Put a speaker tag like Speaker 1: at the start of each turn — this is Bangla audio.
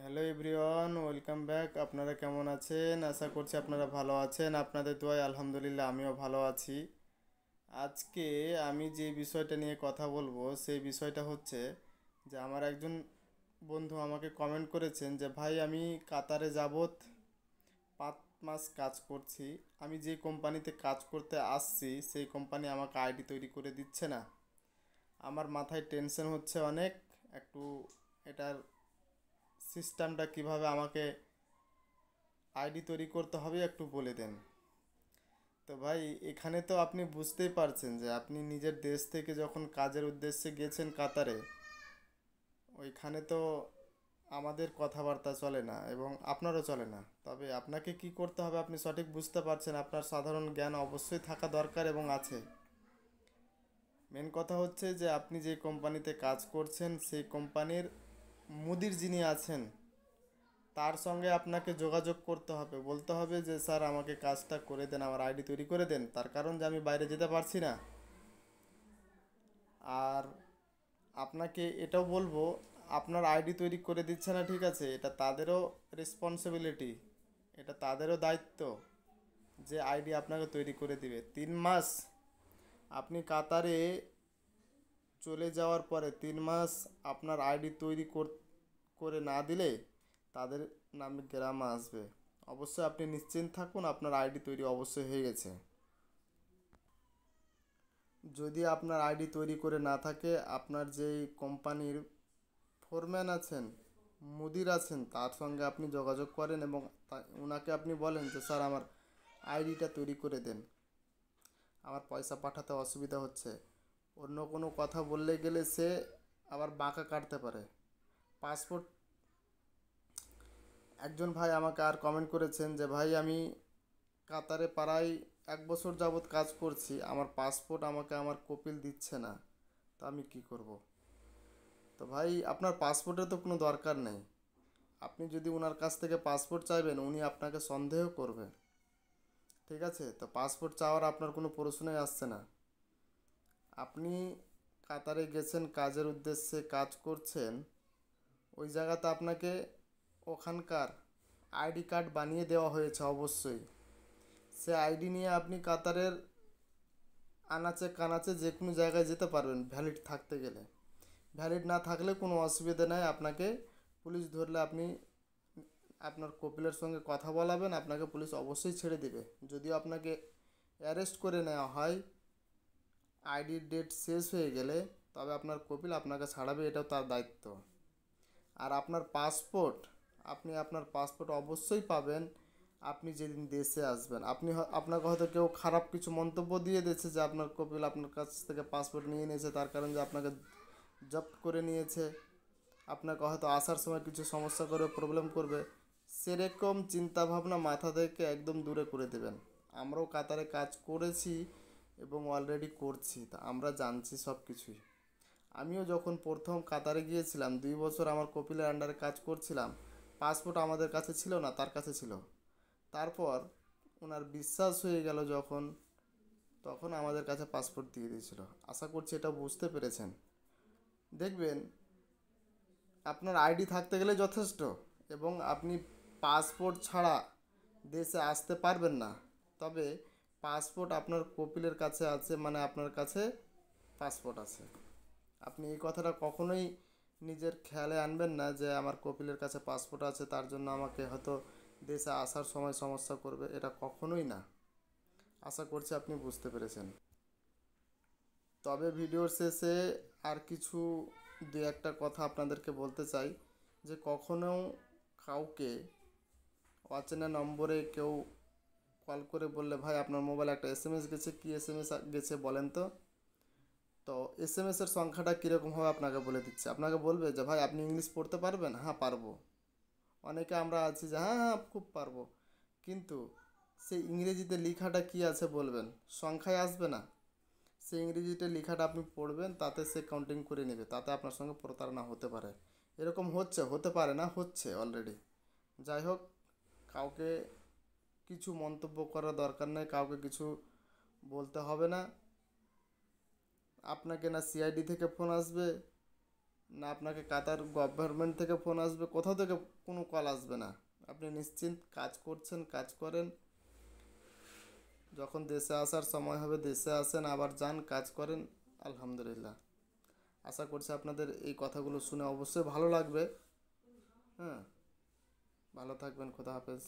Speaker 1: Hello everyone, welcome back. আপনারা কেমন আছেন? আশা করছি আপনারা ভালো আছেন। আপনাদের দোয়ায় আলহামদুলিল্লাহ আমিও ভালো আছি। আজকে আমি যে বিষয়টা নিয়ে কথা বলবো সেই বিষয়টা হচ্ছে যে আমার একজন বন্ধু আমাকে কমেন্ট করেছেন যে ভাই, আমি কাতারে যাবত 5 মাস কাজ করছি। আমি যে কোম্পানিতে কাজ করতে আসছি সেই কোম্পানি আমাকে আইডি তৈরি করে দিচ্ছে না। আমার মাথায় টেনশন হচ্ছে অনেক। একটু এটার সিস্টেমটা কিভাবে আমাকে আইডি তৈরি করতে হবে একটু বলে দেন। তো ভাই, এখানে তো আপনি বুঝতেই পারছেন যে আপনি নিজের দেশ থেকে যখন কাজের উদ্দেশ্যে গেছেন কাতারে, ওইখানে তো আমাদের কথাবার্তা চলে না এবং আপনারও চলে না। তবে আপনাকে কি করতে হবে আপনি সঠিক বুঝতে পারছেন, আপনার সাধারণ জ্ঞান অবশ্যই থাকা দরকার এবং আছে। মেন কথা হচ্ছে যে আপনি যে কোম্পানিতে কাজ করছেন সেই কোম্পানির মুদির যিনি আছেন তার সঙ্গে আপনাকে যোগাযোগ করতে হবে, বলতে হবে যে স্যার আমাকে কাজটা করে দেন, আমার আইডি তৈরি করে দেন, তার কারণ যে আমি বাইরে যেতে পারছি না। আর আপনাকে এটাও বলবো, আপনার আইডি তৈরি করে দিচ্ছে না, ঠিক আছে, এটা তাদেরও রেসপন্সিবিলিটি, এটা তাদেরও দায়িত্ব যে আইডি আপনাকে তৈরি করে দিবে। 3 মাস আপনি কাতারে চলে যাওয়ার পরে 3 মাস আপনার আইডি তৈরি করে না দিলে তাদের নামে গ্রামা আসবে। অবশ্যই আপনি নিশ্চিন্ত থাকুন, আপনার আইডি তৈরি অবশ্যই হয়ে গেছে। যদি আপনার আইডি তৈরি করে না থাকে, আপনার যেই কোম্পানির ফোরম্যান আছেন, মুদির আছেন, তার সঙ্গে আপনি যোগাযোগ করেন এবং ওনাকে আপনি বলেন যে স্যার আমার আইডিটা তৈরি করে দেন, আমার পয়সা পাঠাতে অসুবিধা হচ্ছে। অন্য কোনো কথা বললে গেলে সে আবার বাঁকা কাটতে পারে। পাসপোর্ট, একজন ভাই আমাকে আর কমেন্ট করেছেন যে ভাই, আমি কাতারে প্রায় 1 বছর যাবৎ কাজ করছি, আমার পাসপোর্ট আমাকে আমার কপিল দিচ্ছে না, তো আমি কি করব? তো ভাই, আপনার পাসপোর্টের তো কোনো দরকার নেই। আপনি যদি ওনার কাছ থেকে পাসপোর্ট চাইবেন, উনি আপনাকে সন্দেহ করবে। ঠিক আছে, তো পাসপোর্ট চাওয়ার আপনার কোনো প্রশ্নই আসছে না। আপনি কাতারে গেছেন কাজের উদ্দেশ্যে, কাজ করছেন, ওই জায়গাতে আপনাকে ওখানকার আইডি কার্ড বানিয়ে দেওয়া হয়েছে অবশ্যই। সে আইডি নিয়ে আপনি কাতারের আনাচে কানাচে যে কোনো জায়গায় যেতে পারবেন ভ্যালিড থাকতে গেলে। ভ্যালিড না থাকলে কোনো অসুবিধা নাই, আপনাকে পুলিশ ধরলে আপনি আপনার কপিলের সঙ্গে কথা বলাবেন, আপনাকে পুলিশ অবশ্যই ছেড়ে দেবে। যদিও আপনাকে অ্যারেস্ট করে নেওয়া হয় আইডির ডেট শেষ হয়ে গেলে, তবে আপনার কপিল আপনাকে ছাড়াবে, এটাও তার দায়িত্ব। আর আপনার পাসপোর্ট, আপনি আপনার পাসপোর্ট অবশ্যই পাবেন আপনি যেদিন দেশে আসবেন। আপনাকে হয়তো কেউ খারাপ কিছু মন্তব্য দিয়ে দিয়েছে যে আপনার কপিল আপনার কাছ থেকে পাসপোর্ট নিয়ে নিয়েছে, তার কারণ যে আপনাকে জব্দ করে নিয়েছে, আপনাকে হয়তো আসার সময় কিছু সমস্যা করে প্রবলেম করবে। সেরকম চিন্তাভাবনা মাথা থেকে একদম দূরে করে দেবেন। আমরাও কাতারে কাজ করেছি এবং অলরেডি করছি, তা আমরা জানছি সব কিছুই। আমিও যখন প্রথম কাতারে গিয়েছিলাম 2 বছর আমার কপিলের আন্ডারে কাজ করছিলাম, পাসপোর্ট আমাদের কাছে ছিল না, তার কাছে ছিল। তারপর ওনার বিশ্বাস হয়ে গেল যখন, তখন আমাদের কাছে পাসপোর্ট দিয়ে দিয়েছিল। আশা করছি এটা বুঝতে পেরেছেন। দেখবেন আপনার আইডি থাকতে গেলে যথেষ্ট, এবং আপনি পাসপোর্ট ছাড়া দেশে আসতে পারবেন না। তবে পাসপোর্ট আপনার কপিলের কাছে আছে, মানে আপনার কাছে পাসপোর্ট আছে। আপনি এই কথাটা কখনোই নিজের খেয়ালে আনবেন না যে আমার কপিলের কাছে পাসপোর্ট আছে তার জন্য আমাকে হয়তো দেশে আসার সময় সমস্যা করবে, এটা কখনোই না। আশা করছি আপনি বুঝতে পেরেছেন। তবে ভিডিওর শেষে আর কিছু দু একটা কথা আপনাদেরকে বলতে চাই, যে কখনো কাউকে অচেনা নম্বরে কেউ কল করে বললে ভাই আপনার মোবাইলে একটা এসএমএস গেছে, কি এসএমএস গেছে বলেন তো। তো এসএমএসের সংখ্যাটা কীরকম হবে আপনাকে বলে দিচ্ছে। আপনাকে বলবে যে ভাই আপনি ইংলিশ পড়তে পারবেন, হ্যাঁ পারবো। অনেকে আমরা আছি যে হ্যাঁ হ্যাঁ খুব পারবো, কিন্তু সেই ইংরেজিতে লেখাটা কি আছে বলবেন, সংখ্যায় আসবে না। সেই ইংরেজিতে লেখাটা আপনি পড়বেন, তাতে সে কাউন্টিং করে নেবে, তাতে আপনার সঙ্গে প্রতারণা হতে পারে। এরকম হচ্ছে, হতে পারে না, হচ্ছে অলরেডি। যাই হোক, কাউকে কিছু মন্তব্য করার দরকার নেই, কাউকে কিছু বলতে হবে না। আপনাকে না সিআইডি থেকে ফোন আসবে, না আপনাকে কাতার গভর্নমেন্ট থেকে ফোন আসবে, কোথাও থেকে কোনো কল আসবে না। আপনি নিশ্চিন্ত কাজ করছেন, কাজ করেন, যখন দেশে আসার সময় হবে দেশে আসেন, আবার যান, কাজ করেন। আলহামদুলিল্লাহ। আশা করছি আপনাদের এই কথাগুলো শুনে অবশ্যই ভালো লাগবে। হ্যাঁ, ভালো থাকবেন, খোদা হাফেজ।